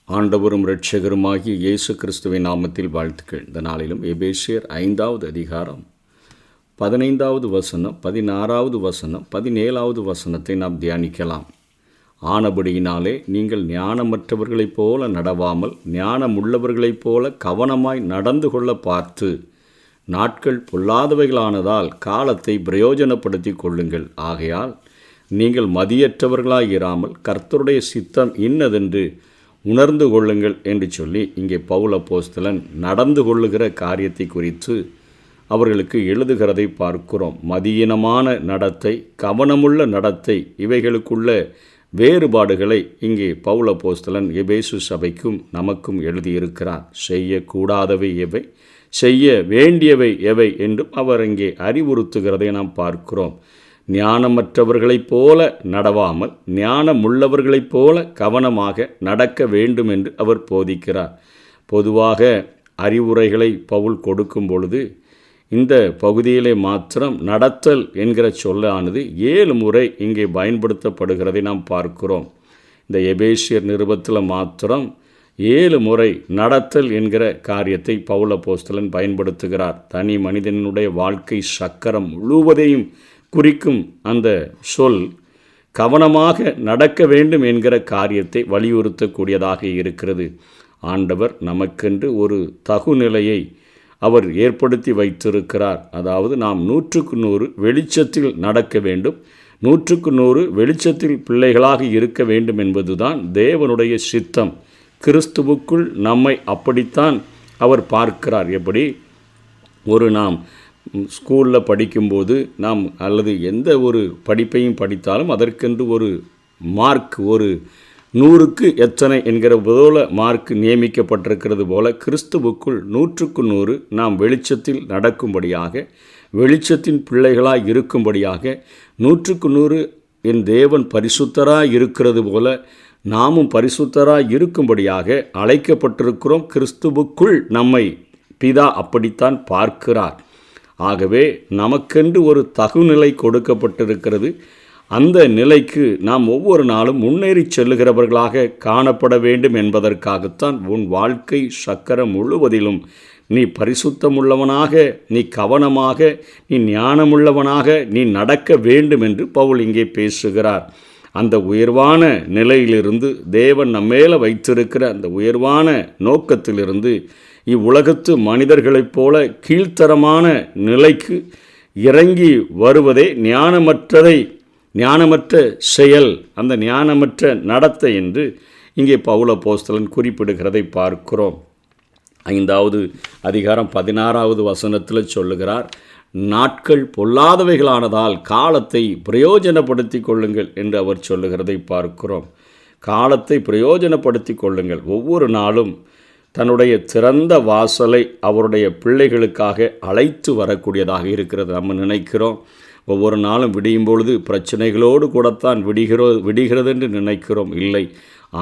ஆண்டவரும் இரட்சகருமாகிய இயேசு கிறிஸ்துவின் நாமத்தில் வாழ்த்துக்கள். இந்த நாளிலும் எபேசியர் 5வது அதிகாரம் 15வது வசனம், 16வது வசனம், 17வது வசனத்தை நாம் தியானிக்கலாம். ஆனபடியினாலே நீங்கள் ஞானமற்றவர்களைப் போல நடவாமல் ஞானமுள்ளவர்களைப் போல கவனமாய் நடந்து கொள்ள பார்த்து, நாட்கள் பொல்லாதவைகளானதால் காலத்தை பிரயோஜனப்படுத்தி கொள்ளுங்கள். ஆகையால் நீங்கள் மதியற்றவர்களாயிராமல் கர்த்தருடைய சித்தம் இன்னதென்று உணர்ந்து கொள்ளுங்கள் என்று சொல்லி இங்கே பவுல் அப்போஸ்தலன் நடந்து கொள்ளுகிற காரியத்தை குறித்து அவர்களுக்கு எழுதுகிறதை பார்க்கிறோம். மதியினமான நடத்தை, கவனமுள்ள நடத்தை, இவைகளுக்குள்ள வேறுபாடுகளை இங்கே பவுல் அப்போஸ்தலன் எபேசு சபைக்கும் நமக்கும் எழுதியிருக்கிறார். செய்யக்கூடாதவை எவை, செய்ய வேண்டியவை எவை என்றும் அவர் இங்கே அறிவுறுத்துகிறதை நாம் பார்க்கிறோம். ஞானமற்றவர்களைப் போல நடவாமல் ஞானமுள்ளவர்களைப் போல கவனமாக நடக்க வேண்டும் என்று அவர் போதிக்கிறார். பொதுவாக அறிவுரைகளை பவுல் கொடுக்கும் பொழுது இந்த பகுதியிலே மாத்திரம் நடத்தல் என்கிற சொல்லானது 7 முறை இங்கே பயன்படுத்தப்படுகிறதை நாம் பார்க்கிறோம். இந்த எபேசியர் நிருபத்தில் மாத்திரம் 7 முறை நடத்தல் என்கிற காரியத்தை பவுல் அப்போஸ்தலன் பயன்படுத்துகிறார். தனி மனிதனுடைய வாழ்க்கை சக்கரம் முழுவதையும் குறிக்கும் அந்த சொல் கவனமாக நடக்க வேண்டும் என்கிற காரியத்தை வலியுறுத்தக்கூடியதாக இருக்கிறது. ஆண்டவர் நமக்கென்று ஒரு தகுநிலையை அவர் ஏற்படுத்தி வைத்திருக்கிறார். அதாவது நாம் 100% வெளிச்சத்தில் நடக்க வேண்டும், 100% வெளிச்சத்தில் பிள்ளைகளாக இருக்க வேண்டும் என்பதுதான் தேவனுடைய சித்தம். கிறிஸ்துவுக்குள் நம்மை அப்படித்தான் அவர் பார்க்கிறார். எப்படி நாம் ஸ்கூலில் படிக்கும்போது நாம் அல்லது எந்த ஒரு படிப்பையும் படித்தாலும் அதற்கென்று ஒரு மார்க், ஒரு 100க்கு எத்தனை என்கிற போல மார்க் நியமிக்கப்பட்டிருக்கிறது போல கிறிஸ்துவுக்குள் 100க்கு 100 நாம் வெளிச்சத்தில் நடக்கும்படியாக, வெளிச்சத்தின் பிள்ளைகளாக இருக்கும்படியாக, 100க்கு 100 என் தேவன் பரிசுத்தராக இருக்கிறது போல நாமும் பரிசுத்தராக இருக்கும்படியாக அழைக்கப்பட்டிருக்கிறோம். கிறிஸ்துவுக்குள் நம்மை பிதா அப்படித்தான் பார்க்கிறார். ஆகவே நமக்கென்று ஒரு தகுநிலை கொடுக்கப்பட்டிருக்கிறது. அந்த நிலைக்கு நாம் ஒவ்வொரு நாளும் முன்னேறி செல்லுகிறவர்களாக காணப்பட வேண்டும் என்பதற்காகத்தான் உன் வாழ்க்கை சக்கரம் முழுவதிலும் நீ பரிசுத்தமுள்ளவனாக, நீ கவனமாக, நீ ஞானமுள்ளவனாக நீ நடக்க வேண்டும் என்று பவுல் இங்கே பேசுகிறார். அந்த உயர்வான நிலையிலிருந்து தேவன் நம்மேல வைத்திருக்கிற அந்த உயர்வான நோக்கத்திலிருந்து இவ்வுலகத்து மனிதர்களைப் போல கீழ்த்தரமான நிலைக்கு இறங்கி வருவதே ஞானமற்ற செயல், அந்த ஞானமற்ற நடத்தை என்று இங்கே பவுல் அப்போஸ்தலன் குறிப்பிடுகிறதை பார்க்கிறோம். 5வது அதிகாரம் 16வது வசனத்தில் சொல்லுகிறார், நாட்கள் பொல்லாதவைகளானதால் காலத்தை பிரயோஜனப்படுத்தி கொள்ளுங்கள் என்று அவர் சொல்லுகிறதை பார்க்கிறோம். காலத்தை பிரயோஜனப்படுத்தி கொள்ளுங்கள். ஒவ்வொரு நாளும் தன்னுடைய திறந்த வாசலை அவருடைய பிள்ளைகளுக்காக அழைத்து வரக்கூடியதாக இருக்கிறது. நம்ம நினைக்கிறோம் ஒவ்வொரு நாளும் விடியும் பொழுது பிரச்சனைகளோடு கூடத்தான் விடுகிறது என்று நினைக்கிறோம். இல்லை,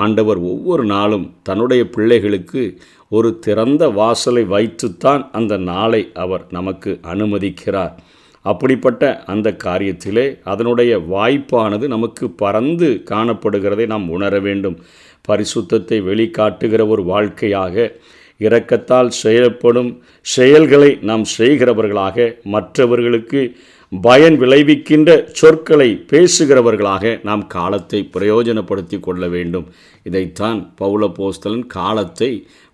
ஆண்டவர் ஒவ்வொரு நாளும் தன்னுடைய பிள்ளைகளுக்கு ஒரு திறந்த வாசலை வைத்துத்தான் அந்த நாளை அவர் நமக்கு அனுமதிக்கிறார். அப்படிப்பட்ட அந்த காரியத்திலே அதனுடைய வாய்ப்பானது நமக்கு பறந்து காணப்படுகிறதை நாம் உணர வேண்டும். பரிசுத்தத்தை வெளிக்காட்டுகிற ஒரு வாழ்க்கையாக, இரக்கத்தால் செயல்படும் செயல்களை நாம் செய்கிறவர்களாக, மற்றவர்களுக்கு பயன் விளைவிக்கின்ற சொற்களை பேசுகிறவர்களாக நாம் காலத்தை பிரயோஜனப்படுத்தி கொள்ள வேண்டும். இதைத்தான் பவுல் அப்போஸ்தலன் காலத்தை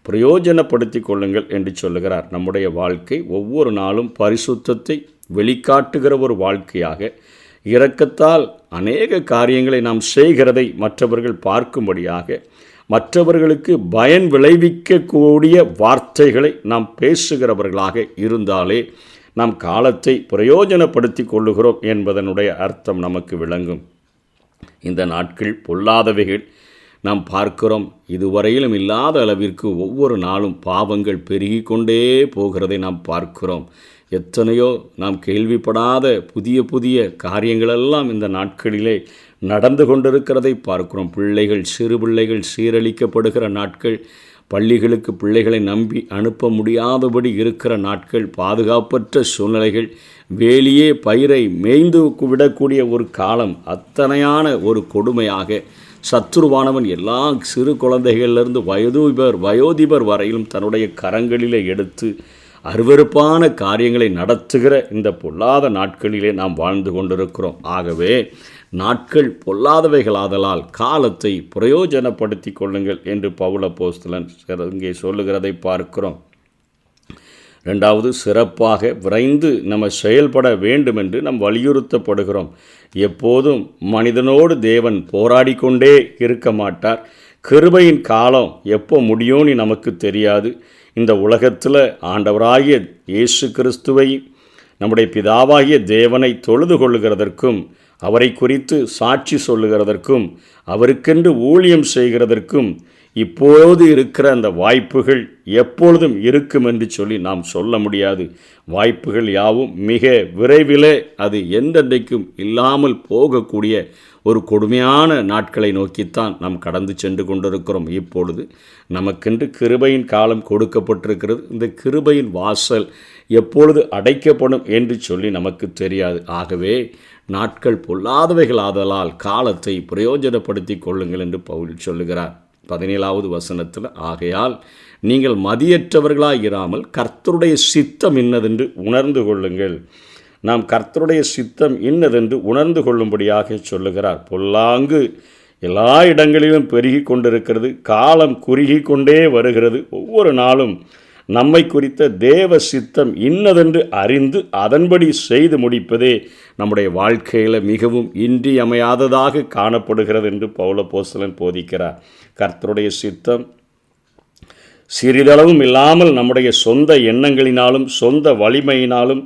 பிரயோஜனப்படுத்தி கொள்ளுங்கள் என்று சொல்லுகிறார். நம்முடைய வாழ்க்கை ஒவ்வொரு நாளும் பரிசுத்தத்தை வெளிக்காட்டுகிற ஒரு வாழ்க்கையாக, இரக்கத்தால் அநேக காரியங்களை நாம் செய்கிறதை மற்றவர்கள் பார்க்கும்படியாக, மற்றவர்களுக்கு பயன் விளைவிக்கக்கூடிய வார்த்தைகளை நாம் பேசுகிறவர்களாக இருந்தாலே நாம் காலத்தை பிரயோஜனப்படுத்தி கொள்ளுகிறோம் என்பதனுடைய அர்த்தம் நமக்கு விளங்கும். இந்த நாட்கள் பொல்லாதவைகள் நாம் பார்க்கிறோம். இதுவரையிலும் இல்லாத அளவிற்கு ஒவ்வொரு நாளும் பாவங்கள் பெருகி கொண்டே போகிறதை நாம் பார்க்கிறோம். எத்தனையோ நாம் கேள்விப்படாத புதிய காரியங்களெல்லாம் இந்த நாட்களிலே நடந்து கொண்டிருக்கிறதை பார்க்கிறோம். சிறு பிள்ளைகள் சீரழிக்கப்படுகிற நாட்கள், பள்ளிகளுக்கு பிள்ளைகளை நம்பி அனுப்ப முடியாதபடி இருக்கிற நாட்கள், பாதுகாப்பற்ற சூழ்நிலைகள், வேலியே பயிரை மேய்ந்து விடக்கூடிய ஒரு காலம், அத்தனையான ஒரு கொடுமையாக சத்துருவானவன் எல்லா சிறு குழந்தைகளிலிருந்து வயோதிபர் வரையிலும் தன்னுடைய கரங்களிலே எடுத்து அருவருப்பான காரியங்களை நடத்துகிற இந்த பொல்லாத நாட்களிலே நாம் வாழ்ந்து கொண்டிருக்கிறோம். ஆகவே நாட்கள் பொல்லாதவைகளாதலால் காலத்தை பிரயோஜனப்படுத்தி கொள்ளுங்கள் என்று பவுல் அப்போஸ்தலன் இங்கே சொல்லுகிறதை பார்க்கிறோம். ரெண்டாவது, சிறப்பாக விரைந்து நம்ம செயல்பட வேண்டும் என்று நாம் வலியுறுத்தப்படுகிறோம். எப்போதும் மனிதனோடு தேவன் போராடி கொண்டே இருக்க மாட்டார். கிருபையின் காலம் எப்போ முடியும்னு நமக்கு தெரியாது. இந்த உலகத்தில் ஆண்டவராகிய இயேசு கிறிஸ்துவை, நம்முடைய பிதாவாகிய தேவனை தொழுது கொள்ளுகிறதற்கும், அவரை குறித்து சாட்சி சொல்லுகிறதற்கும், அவருக்கென்று ஊழியம் செய்கிறதற்கும் இப்போது இருக்கிற அந்த வாய்ப்புகள் எப்பொழுதும் இருக்கும் என்று சொல்லி நாம் சொல்ல முடியாது. வாய்ப்புகள் யாவும் மிக விரைவிலே அது எந்தெந்தைக்கும் இல்லாமல் போகக்கூடிய ஒரு கொடுமையான நாட்களை நோக்கித்தான் நாம் கடந்து சென்று கொண்டிருக்கிறோம். இப்பொழுது நமக்கென்று கிருபையின் காலம் கொடுக்கப்பட்டிருக்கிறது. இந்த கிருபையின் வாசல் எப்பொழுது அடைக்கப்படும் என்று சொல்லி நமக்கு தெரியாது. ஆகவே நாட்கள் பொல்லாதவைகளாதலால் காலத்தை பிரயோஜனப்படுத்தி கொள்ளுங்கள் என்று பவுல் சொல்லுகிறார். 17வது வசனத்தில், ஆகையால் நீங்கள் மதியற்றவர்களாயிராமல் கர்த்தருடைய சித்தம் இன்னதென்று உணர்ந்து கொள்ளுங்கள். நாம் கர்த்தருடைய சித்தம் இன்னதென்று உணர்ந்து கொள்ளும்படியாக சொல்லுகிறார். பொல்லாங்கு எல்லா இடங்களிலும் பெருகி கொண்டிருக்கிறது. காலம் குறுகி கொண்டே வருகிறது. ஒவ்வொரு நாளும் நம்மை குறித்த தேவ சித்தம் இன்னதென்று அறிந்து அதன்படி செய்து முடிப்பதே நம்முடைய வாழ்க்கையில் மிகவும் இன்றியமையாததாக காணப்படுகிறது என்று பவுல் அப்போஸ்தலன் போதிக்கிறார். கர்த்தருடைய சித்தம் சிறிதளவும் இல்லாமல் நம்முடைய சொந்த எண்ணங்களினாலும் சொந்த வலிமையினாலும்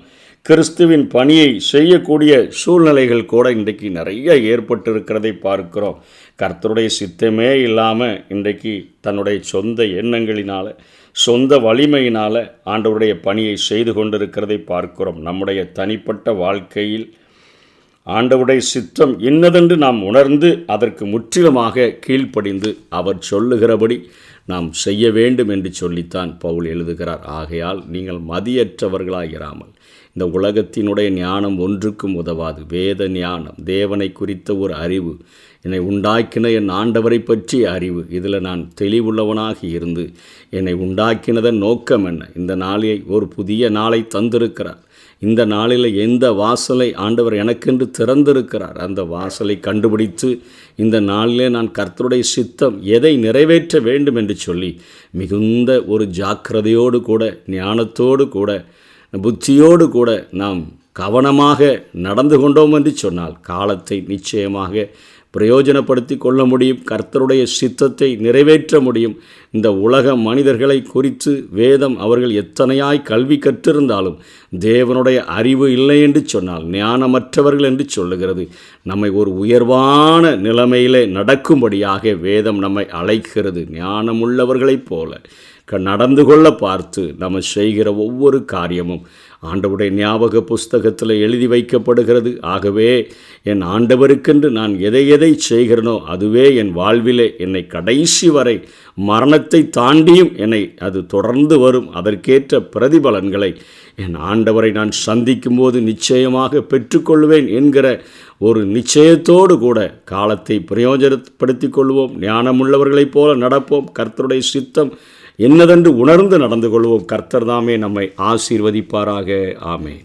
கிறிஸ்துவின் பணியை செய்யக்கூடிய சூழ்நிலைகள் கூட இன்றைக்கு நிறைய ஏற்பட்டிருக்கிறதை பார்க்கிறோம். கர்த்தருடைய சித்தமே இல்லாமல் இன்றைக்கு தன்னுடைய சொந்த எண்ணங்களினால் சொந்த வலிமையினால் ஆண்டவருடைய பணியை செய்து கொண்டிருக்கிறதை பார்க்கிறோம். நம்முடைய தனிப்பட்ட வாழ்க்கையில் ஆண்டவருடைய சித்தம் இன்னதென்று நாம் உணர்ந்து அதற்கு முற்றிலுமாக கீழ்ப்படிந்து அவர் சொல்லுகிறபடி நாம் செய்ய வேண்டும் என்று சொல்லித்தான் பவுல் எழுதுகிறார். ஆகையால் நீங்கள் மதியற்றவர்களாயிராமல், இந்த உலகத்தினுடைய ஞானம் ஒன்றுக்கும் உதவாது. வேத ஞானம், தேவனை குறித்த ஒரு அறிவு, என்னை உண்டாக்கின என் ஆண்டவரை பற்றிய அறிவு, இதில் நான் தெளிவுள்ளவனாக இருந்து என்னை உண்டாக்கினதன் நோக்கம் என்ன, இந்த நாளை ஒரு புதிய நாளை தந்திருக்கிறார், இந்த நாளில் எந்த வாசலை ஆண்டவர் எனக்கென்று திறந்திருக்கிறார், அந்த வாசலை கண்டுபிடித்து இந்த நாளிலே நான் கர்த்தருடைய சித்தம் எதை நிறைவேற்ற வேண்டும் என்று சொல்லி மிகுந்த ஒரு ஜாக்கிரதையோடு கூட, ஞானத்தோடு கூட, புத்தியோடு கூட நாம் கவனமாக நடந்து கொண்டோம் என்று சொன்னால் காலத்தை நிச்சயமாக பிரயோஜனப்படுத்தி கொள்ள முடியும். கர்த்தருடைய சித்தத்தை நிறைவேற்ற முடியும். இந்த உலக மனிதர்களை குறித்து வேதம் அவர்கள் எத்தனையாய் கல்வி கற்றிருந்தாலும் தேவனுடைய அறிவு இல்லை என்று சொன்னால், ஞானமற்றவர்கள் என்று சொல்லுகிறது. நம்மை ஒரு உயர்வான நிலைமையிலே நடக்கும்படியாக வேதம் நம்மை அழைக்கிறது. ஞானமுள்ளவர்களைப் போல நடந்து கொள்ள பார்த்து நம்ம செய்கிற ஒவ்வொரு காரியமும் ஆண்டவருடைய ஞாபக புஸ்தகத்தில் எழுதி வைக்கப்படுகிறது. ஆகவே என் ஆண்டவருக்கென்று நான் எதை செய்கிறனோ அதுவே என் வாழ்விலே என்னை கடைசி வரை மரணத்தை தாண்டியும் என்னை அது தொடர்ந்து வரும். அதற்கேற்ற பிரதிபலன்களை என் ஆண்டவரை நான் சந்திக்கும் போது நிச்சயமாக பெற்றுக்கொள்வேன் என்கிற ஒரு நிச்சயத்தோடு கூட காலத்தை பிரயோஜனப்படுத்தி கொள்வோம். ஞானமுள்ளவர்களைப் போல நடப்போம். கர்த்தருடைய சித்தம் என்னதென்று உணர்ந்து நடந்து கொள்வோம். கர்த்தர் தாமே நம்மை ஆசீர்வதிப்பாராக. ஆமென்.